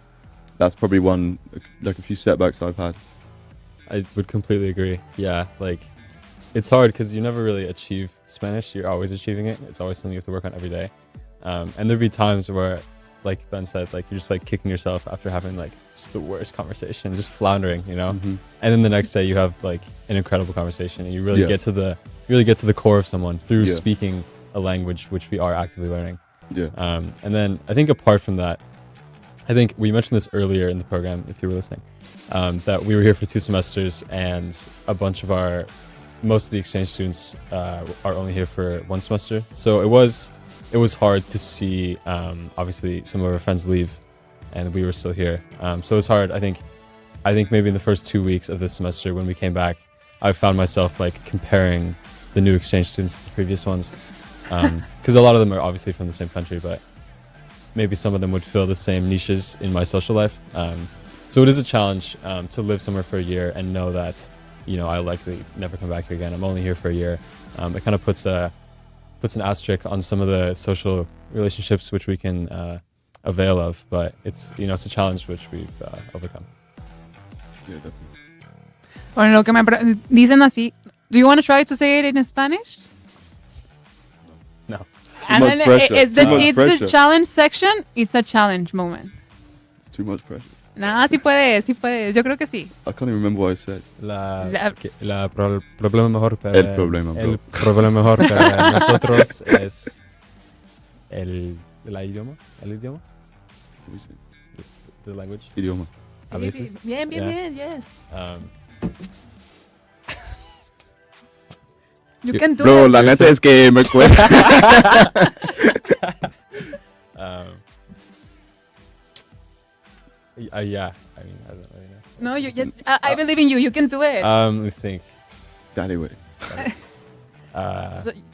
that's probably one, like a few setbacks I've had. I would completely agree. Yeah, like it's hard because you never really achieve Spanish. You're always achieving it. It's always something you have to work on every day. And there'd be times where, like Ben said, like you're just like kicking yourself after having like just the worst conversation, just floundering, you know. Mm-hmm. And then the next day you have like an incredible conversation, and you really get to the core of someone through speaking a language which we are actively learning. Yeah. And then I think apart from that, I think we mentioned this earlier in the program, if you were listening, that we were here for 2 semesters, and most of the exchange students are only here for 1 semester. So it was hard to see, obviously, some of our friends leave, and we were still here. So it was hard. I think maybe in the first 2 weeks of this semester, when we came back, I found myself like comparing the new exchange students to the previous ones, because a lot of them are obviously from the same country, but maybe some of them would fill the same niches in my social life. So it is a challenge to live somewhere for a year and know that, you know, I'll likely never come back here again. I'm only here for a year. It kind of puts an asterisk on some of the social relationships which we can avail of, but it's a challenge which we've overcome. Yeah, definitely. Bueno, lo que me dicen así, do you want to try to say it in Spanish? No. And then it's the challenge section. It's a challenge moment. It's too much pressure. Nah, sí puedes. Yo creo que sí. I can't even remember what I said. El problema mejor para nosotros es el idioma. The language. Idioma. A veces. Bien, yes. You can do Bro, it. la neta es que me cuesta. Yeah, I mean, I don't really know. No, I believe in you. You can do it. Let me think. Dale, güey.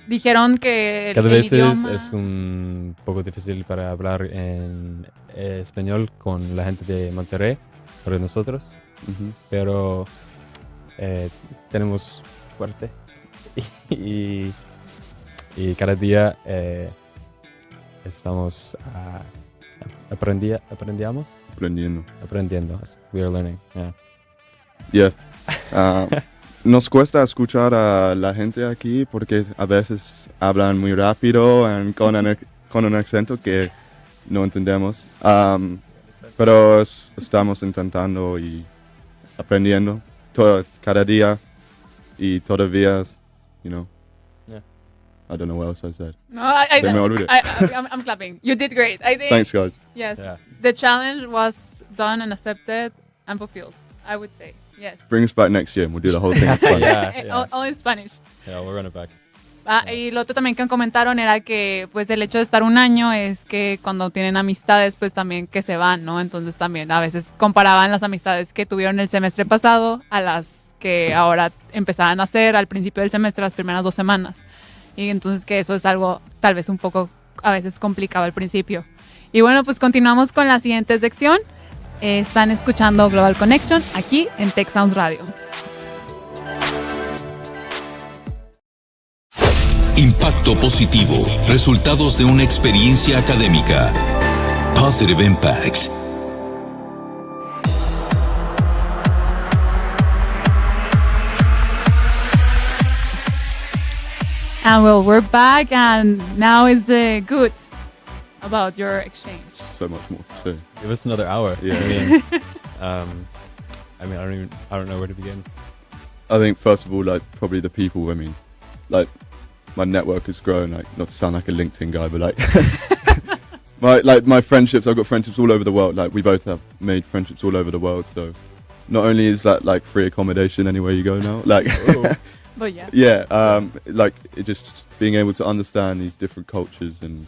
Dijeron que Cada el vez idioma... es un poco difícil para hablar en español con la gente de Monterrey, para nosotros, pero tenemos fuerte y cada día estamos aprendiendo. We are learning. Yeah. nos cuesta escuchar a la gente aquí porque a veces hablan muy rápido y con un acento que no entendemos. Pero estamos intentando y aprendiendo cada día y todavía, you know. Yeah. I don't know what else I said. No, I'm clapping. You did great. I think. Thanks, guys. Yes. Yeah. The challenge was done and accepted and fulfilled, I would say. Yes. Bring us back next year and we'll do the whole thing in Spanish. Yeah. All in Spanish. Yeah, we'll run it back. Y lo otro también que comentaron era que pues el hecho de estar un año es que cuando tienen amistades pues también que se van, ¿no? Entonces también a veces comparaban las amistades que tuvieron el semestre pasado a las que ahora empezaban a hacer al principio del semestre, las primeras 2 semanas. Y entonces que eso es algo tal vez un poco a veces complicado al principio. Y bueno, pues continuamos con la siguiente sección. Están escuchando Global Connection aquí en Tech Sounds Radio. Impacto positivo. Resultados de una experiencia académica. Positive Impact. And well, we're back and now is the good about your exchange. So much more to say. Give us another hour. Yeah. I don't know where to begin. I think first of all, like probably the people. I mean, like my network has grown. Like not to sound like a LinkedIn guy, but like my friendships. I've got friendships all over the world. Like we both have made friendships all over the world. So not only is that like free accommodation anywhere you go now, like But yeah. like it just being able to understand these different cultures, and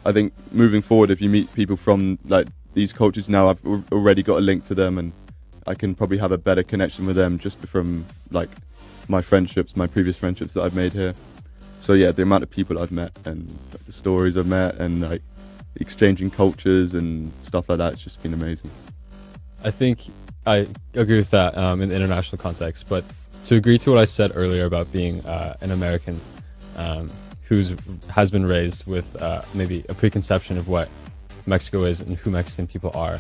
I think moving forward, if you meet people from like these cultures now, I've already got a link to them, and I can probably have a better connection with them just from like my previous friendships that I've made here. So yeah, the amount of people I've met and like, the stories I've met and like exchanging cultures and stuff like that, it's just been amazing. I think I agree with that in the international context, but to agree to what I said earlier about being an American who has been raised with maybe a preconception of what Mexico is and who Mexican people are,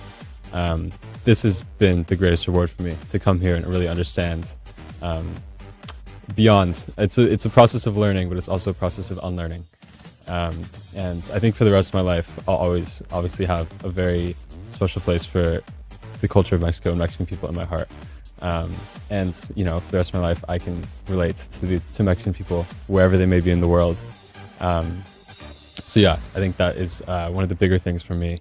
this has been the greatest reward for me, to come here and really understand beyond. It's a process of learning, but it's also a process of unlearning. And I think for the rest of my life, I'll always obviously have a very special place for the culture of Mexico and Mexican people in my heart. And you know, for the rest of my life, I can relate to Mexican people wherever they may be in the world. So yeah, I think that is one of the bigger things for me.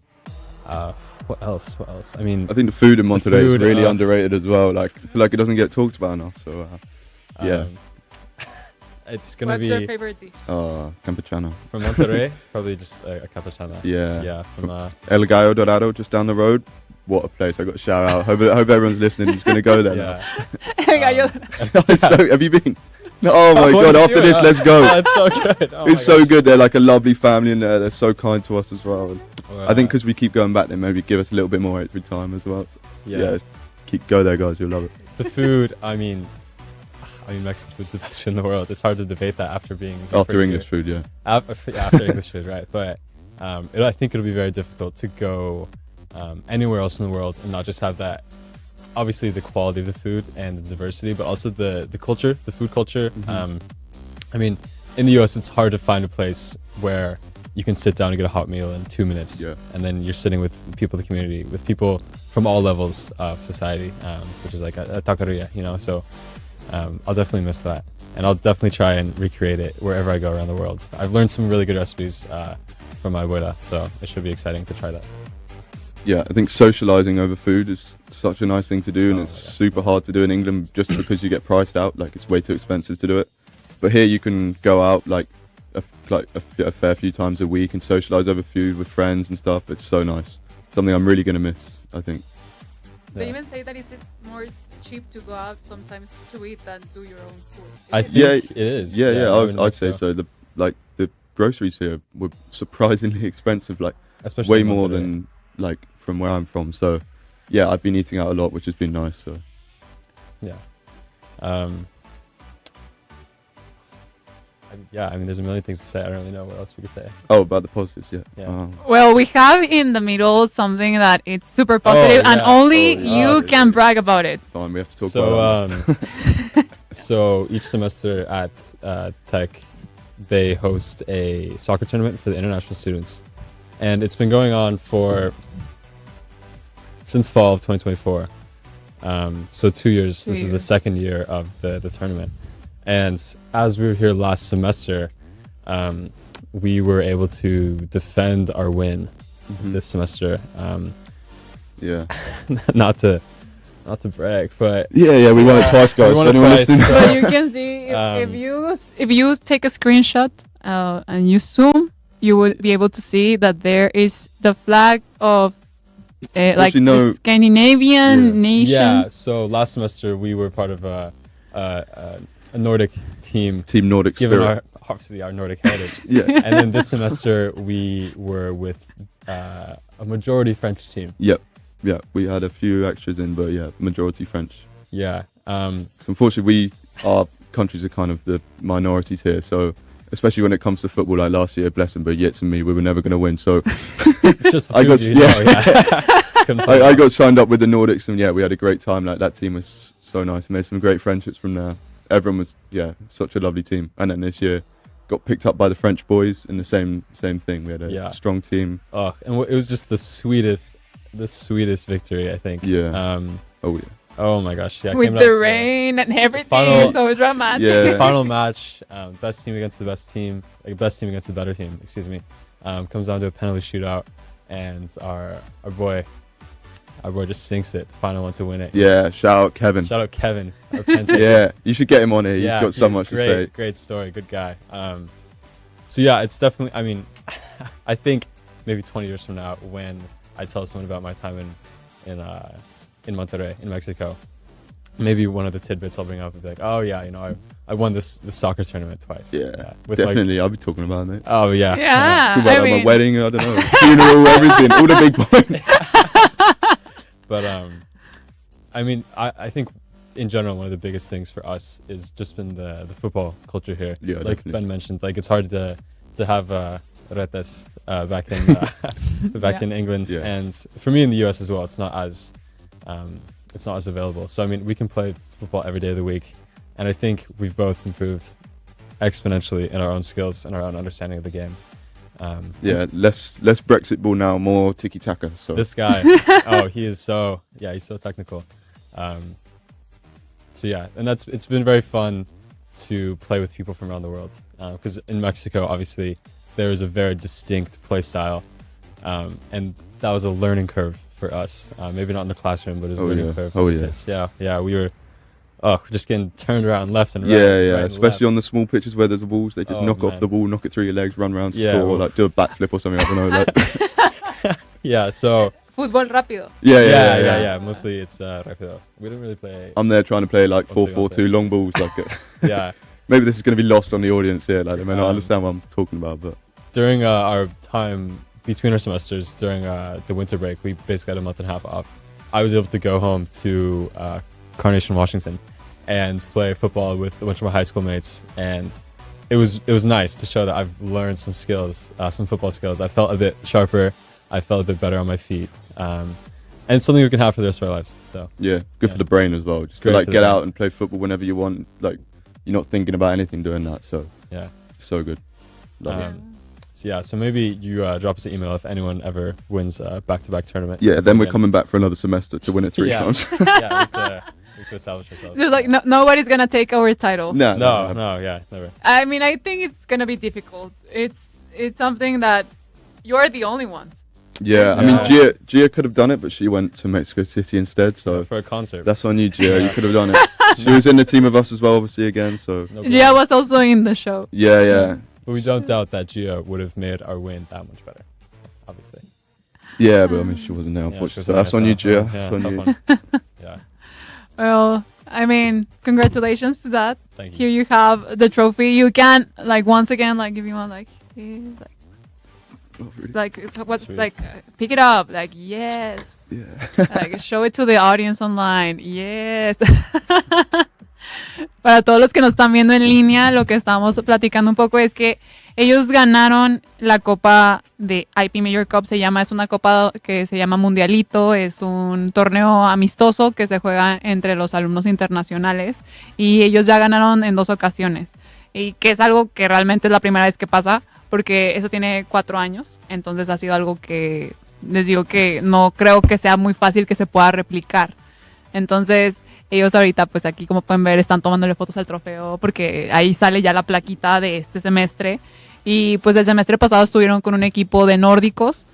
What else? I mean, I think the food in Monterrey is really underrated as well. Like I feel like it doesn't get talked about enough. So yeah. It's gonna What's be your favorite dish? Campechano. From Monterrey, probably just a campechana. Yeah. From El Gallo Dorado, just down the road. What a place! I got to shout out. Hope everyone's listening. Just gonna go there. Yeah. Have you been? No, oh my god! After this, let's go. Oh, it's so good. Oh it's so good. They're like a lovely family in there. They're so kind to us as well. And I think because we keep going back, they maybe give us a little bit more every time as well. So, yeah. Go there, guys. You'll love it. The food. I mean, Mexican food's the best food in the world. It's hard to debate that after being after English food, yeah. After English food, right? But I think it'll be very difficult to go anywhere else in the world and not just have that. Obviously, the quality of the food and the diversity, but also the culture, the food culture. Mm-hmm. I mean, in the US, it's hard to find a place where you can sit down and get a hot meal in 2 minutes, and then you're sitting with people in the community, with people from all levels of society, which is like a taqueria, you know. So I'll definitely miss that, and I'll definitely try and recreate it wherever I go around the world. I've learned some really good recipes from my abuela, so it should be exciting to try that. Yeah, I think socializing over food is such a nice thing to do, and it's super hard to do in England just because you get priced out. Like, it's way too expensive to do it. But here you can go out like a fair few times a week and socialize over food with friends and stuff. It's so nice. Something I'm really going to miss, I think. They even say that it's more cheap to go out sometimes to eat than do your own food. I think it is. Yeah, I'd say so. The groceries here were surprisingly expensive, like especially way more than like from where I'm from. So yeah, I've been eating out a lot, which has been nice. So yeah. I mean, there's a million things to say. I don't really know what else we could say. Oh, about the positives, yeah. Well, we have in the middle something that it's super positive, and only you can brag about it. Fine, we have to talk about it. So each semester at Tech, they host a soccer tournament for the international students. And it's been going on since fall of 2024. So 2 years. This is the second year of the tournament. And as we were here last semester, we were able to defend our win this semester. Yeah. not to brag, but Yeah, we won it twice, guys. we won it Anyone twice. listening? So you can see if you take a screenshot and you zoom, you will be able to see that there is the flag of like the Scandinavian nations. Yeah, so last semester we were part of a Nordic team. Team Nordic Given spirit. obviously our Nordic heritage. Yeah. And then this semester we were with a majority French team. Yep. Yeah, we had a few extras in, but yeah, majority French. Yeah. 'Cause unfortunately, our countries are kind of the minorities here, so especially when it comes to football, like last year, bless them, but Yitz and me, we were never going to win. So Just the I two got of you, Couldn't play I much. got signed up with the Nordics, and yeah, we had a great time. Like that team was so nice. Made some great friendships from there. Everyone was such a lovely team. And then this year, got picked up by the French boys in the same thing. We had a strong team. Oh, and it was just the sweetest victory, I think. Yeah. Oh my gosh, yeah. With came down the to rain and everything, final- so dramatic. Yeah. the final match, best team against the best team, like best team against the better team, excuse me, comes down to a penalty shootout, and our boy just sinks it, the final one to win it. Yeah, shout out Kevin. Shout out Kevin. Our pen taker. Yeah, you should get him on here. He's Yeah, got so much great, to say. Great story, good guy. So yeah, it's definitely. I mean, I think maybe 20 years from now, when I tell someone about my time in Monterrey, in Mexico, maybe one of the tidbits I'll bring up would be like, oh yeah, I won this soccer tournament twice. Yeah, with definitely. I'll be talking about it. Oh yeah. Yeah, Talk about I my mean, wedding. I don't know, funeral, everything, all the big points. But I mean, I think in general one of the biggest things for us is just been the football culture here. Yeah, like definitely. Ben mentioned, like it's hard to have retes back in England, Yeah. and for me in the US as well, it's not as available. So I mean, we can play football every day of the week, and I think we've both improved exponentially in our own skills and our own understanding of the game. Yeah, less Brexit ball now, more tiki taka. So This guy, he's so technical. So yeah, and it's been very fun to play with people from around the world, because in Mexico, obviously, there is a very distinct play style, and that was a learning curve for us. Maybe not in the classroom, but it was a learning curve. Oh yeah. Yeah, we were just getting turned around left and right. Yeah, right and especially left. on the small pitches where there's walls, they just knock off man. the ball, knock it through your legs, run around, Yeah, score, or well- like do a backflip or something. I don't know. Like, Yeah, so Fútbol rápido. yeah. Mostly it's rápido. We didn't really play. I'm there trying to play like Once 4-4-2 long balls. Like, Yeah. maybe this is going to be lost on the audience here. Like they may not Um, understand what I'm talking about, but During our time between our semesters, during the winter break, we basically had a month and a half off. I was able to go home to Carnation, Washington, and play football with a bunch of my high school mates, and it was nice to show that I've learned some skills, some football skills. I felt a bit sharper. I felt a bit better on my feet, and it's something we can have for the rest of our lives. So yeah, good for the brain as well. Just to Great like for the get brain. out and play football whenever you want. Like you're not thinking about anything doing that. So yeah. so good. Love it. So maybe you drop us an email if anyone ever wins a back-to-back tournament. Yeah, then we're Again. coming back for another semester to win it 3 Yeah. times. Yeah, we have to establish ourselves. There's like nobody's gonna take our title. No, Yeah, never. I mean, I think it's gonna be difficult. It's something that you're the only ones. Yeah, I mean, Gia could have done it, but she went to Mexico City instead. So For a concert. that's on you, Gia. You could have done it. She was in the team with us as well, obviously, again. So No Gia problem. was also in the show. yeah. But we don't doubt that Gia would have made our win that much better, obviously. Yeah, but I mean, she wasn't there, Yeah, unfortunately. she So was that's on you, Gia. Yeah, That's on tough you. one. Yeah, Well, I mean, congratulations to that. thank you. Here you have the trophy. You can once again if you want Oh, really? Sweet. pick it up yes, Yeah. show it to the audience online, yes. Para todos los que nos están viendo en línea, lo que estábamos platicando un poco es que ellos ganaron la copa de IP Major Cup, es una copa que se llama Mundialito, es un torneo amistoso que se juega entre los alumnos internacionales y ellos ya ganaron en 2 ocasiones y que es algo que realmente es la primera vez que pasa porque eso tiene 4 años, entonces ha sido algo que les digo que no creo que sea muy fácil que se pueda replicar. Entonces ellos ahorita pues aquí como pueden ver están tomándole fotos al trofeo porque ahí sale ya la plaquita de este semestre y pues el semestre pasado estuvieron con un equipo de nórdicos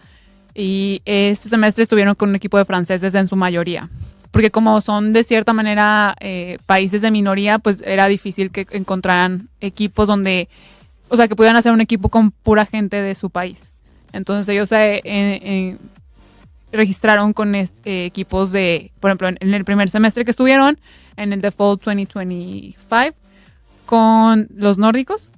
y este semestre estuvieron con un equipo de franceses en su mayoría porque como son de cierta manera países de minoría pues era difícil que encontraran equipos donde, o sea que pudieran hacer un equipo con pura gente de su país. Entonces ellos registraron con equipos de, por ejemplo, en el primer semestre que estuvieron, en el de Fall 2025, con los nórdicos.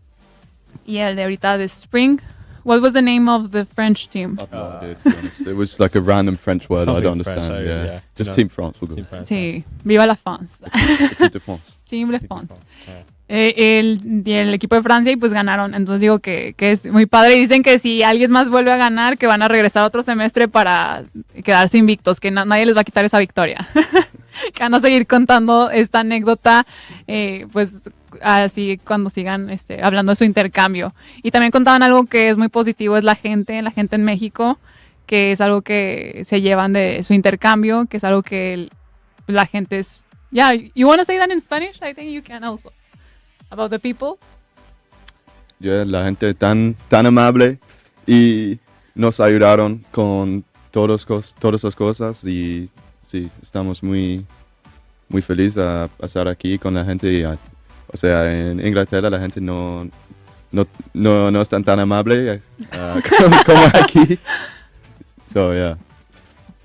Y el de ahorita de Spring. What was the name of the French team? I've no idea, to be honest. It was like a random French word I don't understand. French, yeah. Just No. Team France, we'll go. Team France, Sí, viva la France. Équipe de France. Team de Team France. France, El equipo de Francia y pues ganaron. Entonces digo que es muy padre. Y dicen que si alguien más vuelve a ganar, que van a regresar otro semestre para quedarse invictos, que nadie les va a quitar esa victoria. Que van a seguir contando esta anécdota, pues así cuando sigan hablando de su intercambio. Y también contaban algo que es muy positivo, es la gente en México, que es algo que se llevan de su intercambio, que es algo que la gente es... Yeah, you want to say that in Spanish? I think you can also. About the people. Yeah, la gente tan amable y nos ayudaron con todas las cosas y sí, estamos muy felices a estar aquí con la gente. Y, o sea, en Inglaterra la gente no es tan amable como aquí. So, yeah.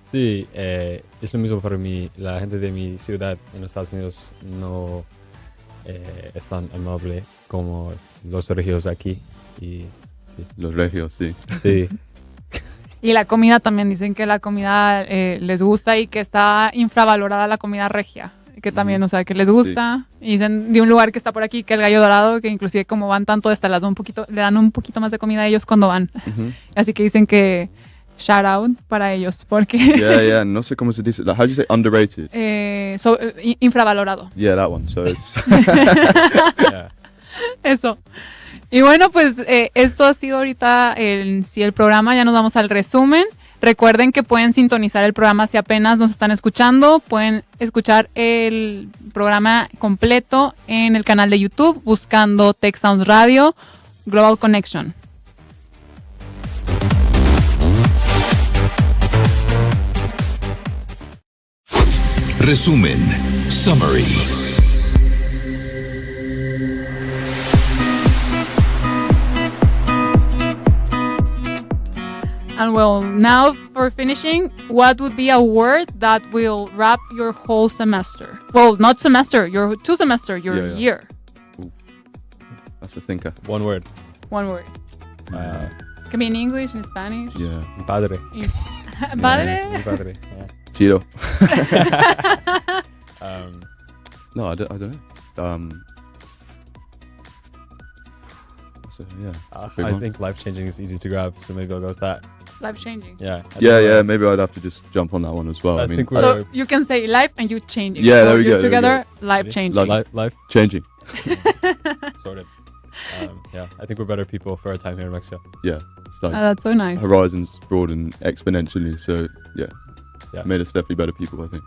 Sí, es lo mismo para mí. La gente de mi ciudad en los Estados Unidos no es tan amable como los regios aquí. Y, sí. Los regios, sí. Sí. Y la comida también, dicen que la comida les gusta y que está infravalorada la comida regia. Que también, o sea, que les gusta. Sí. Y dicen de un lugar que está por aquí, que el Gallo Dorado, que inclusive como van tanto, hasta le dan un poquito más de comida a ellos cuando van. Así que dicen que shout out para ellos, porque... Yeah, no sé cómo se dice. How do you say underrated? Infravalorado. Yeah, that one. So it's... Yeah. Eso. Y bueno, pues esto ha sido ahorita el programa. Ya nos vamos al resumen. Recuerden que pueden sintonizar el programa si apenas nos están escuchando. Pueden escuchar el programa completo en el canal de YouTube buscando Tech Sounds Radio Global Connection. Resumen. Summary. And well, now for finishing, what would be a word that will wrap your whole semester? Well, not semester, your 2 semester, your year. Ooh. That's a thinker. One word. One word. Can be in English, in Spanish. Yeah. Padre. Padre? Mi padre. Yeah. Chido. No, I don't know. So, yeah. I think life-changing is easy to grab, so maybe I'll go with that. Life-changing. Yeah. Yeah. Maybe I'd have to just jump on that one as well. I think we're... So you can say life and you changing. Yeah, so there we go. Together, life-changing. Life Changing. sorted. Yeah, I think we're better people for our time here in Mexico. Yeah. It's like That's so nice. horizons broaden exponentially. So, yeah. Made us definitely better people, I think.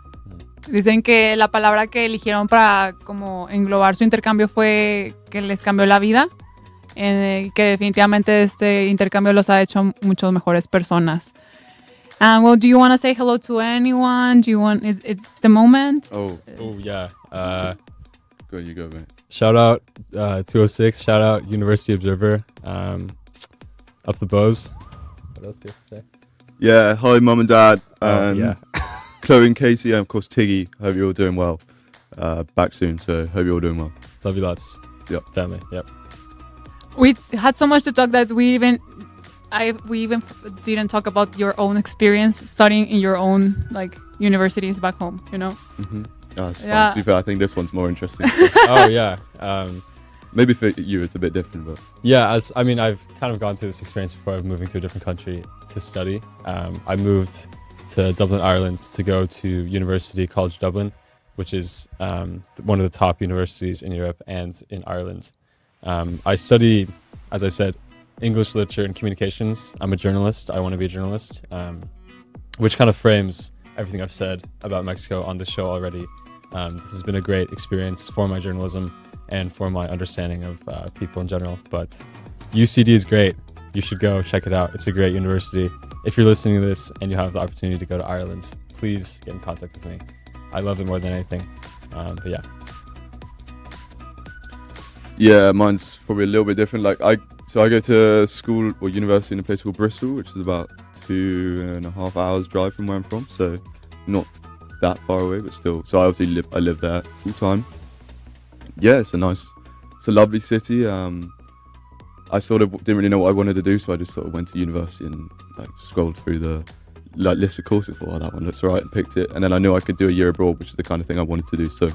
Dicen que la palabra que eligieron para como englobar su intercambio fue que les cambió la vida. Que definitivamente este intercambio los ha hecho muchos mejores personas. Well, do you want to say hello to anyone? Do you want? It's the moment. Oh Yeah. Go, you go, mate. Shout out 206. Shout out University Observer. Up the bows. What else do you have to say? Yeah, hi, Mum and Dad. Yeah. Chloe and Casey, and of course Tiggy. Hope you're all doing well. Back soon, so hope you're all doing well. Love you lots. Yep. Family. Yep. We had so much to talk that we even didn't talk about your own experience studying in your own like universities back home. You know. That's fine. Yeah. To be fair, I think this one's more interesting. Oh yeah. Maybe for you it's a bit different, but Yeah, I've kind of gone through this experience before of moving to a different country to study. I moved to Dublin, Ireland to go to University College Dublin, which is one of the top universities in Europe and in Ireland. I study, as I said, English literature and communications. I'm a journalist. I want to be a journalist, which kind of frames everything I've said about Mexico on the show already. This has been a great experience for my journalism and for my understanding of people in general. But UCD is great. You should go check it out. It's a great university. If you're listening to this and you have the opportunity to go to Ireland, please get in contact with me. I love it more than anything. But yeah. yeah, mine's probably a little bit different. Like I go to school or university in a place called Bristol, which is about 2.5 hours drive from where I'm from. So not that far away, but still. So I obviously live there full time. Yeah, it's a lovely city. I sort of didn't really know what I wanted to do, so I just sort of went to university and like scrolled through the list of courses. Thought, oh, that one looks right, and picked it. And then I knew I could do a year abroad, which is the kind of thing I wanted to do. So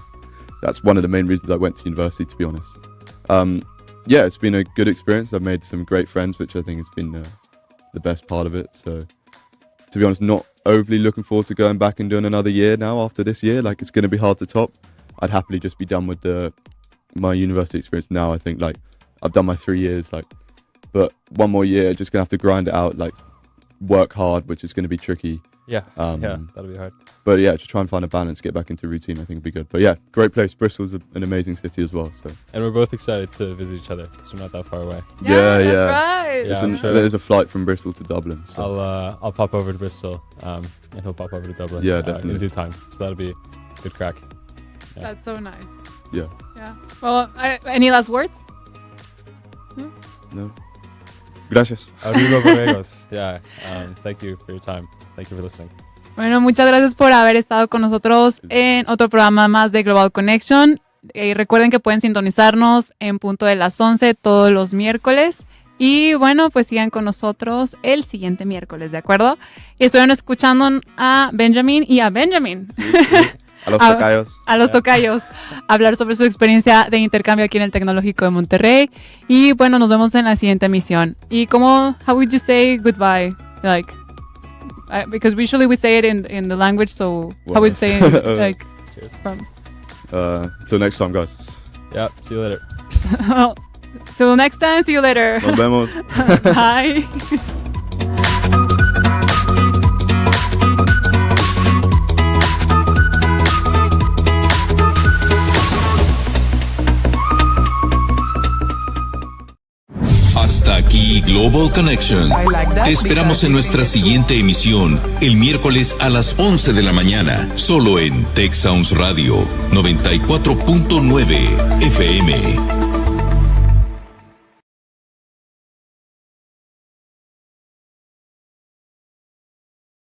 that's one of the main reasons I went to university, to be honest. Yeah, it's been a good experience. I've made some great friends, which I think has been the best part of it. So to be honest, not overly looking forward to going back and doing another year now after this year. Like, it's going to be hard to top. I'd happily just be done with my university experience now. I think, like, I've done my 3 years, like, but one more year, just gonna have to grind it out, like, work hard, which is going to be tricky. Yeah, that'll be hard. But yeah, just try and find a balance, get back into routine, I think would be good. But yeah, great place. Bristol's an amazing city as well. So. And we're both excited to visit each other because we're not that far away. Yeah, that's right. Yeah, I'm sure. There's a flight from Bristol to Dublin. So. I'll pop over to Bristol, and he'll pop over to Dublin. Yeah, definitely. In due time. So that'll be a good crack. Yeah. That's so nice. Yeah. Yeah. Well, any last words? No. Gracias. Arriba Borregos. Yeah. Thank you for your time. Thank you for listening. Bueno, muchas gracias por haber estado con nosotros en otro programa más de Global Connection. Recuerden que pueden sintonizarnos en punto de las 11 todos los miércoles. Y bueno, pues sigan con nosotros el siguiente miércoles, ¿de acuerdo? Y estuvieron escuchando a Benjamin y a Benjamin. Sí, sí. A los tocayos. A los tocayos. Hablar sobre su experiencia de intercambio aquí en el Tecnológico de Monterrey. Y bueno, nos vemos en la siguiente emisión. Y how would you say goodbye? Like, because usually we say it in the language, so how would you say it, like, cheers. Till next time, guys. Yeah, see you later. Till next time, see you later. Nos vemos. Bye. Hasta aquí Global Connection. Te esperamos en nuestra siguiente emisión, el miércoles a las 11 de la mañana, solo en Tech Sounds Radio 94.9 FM.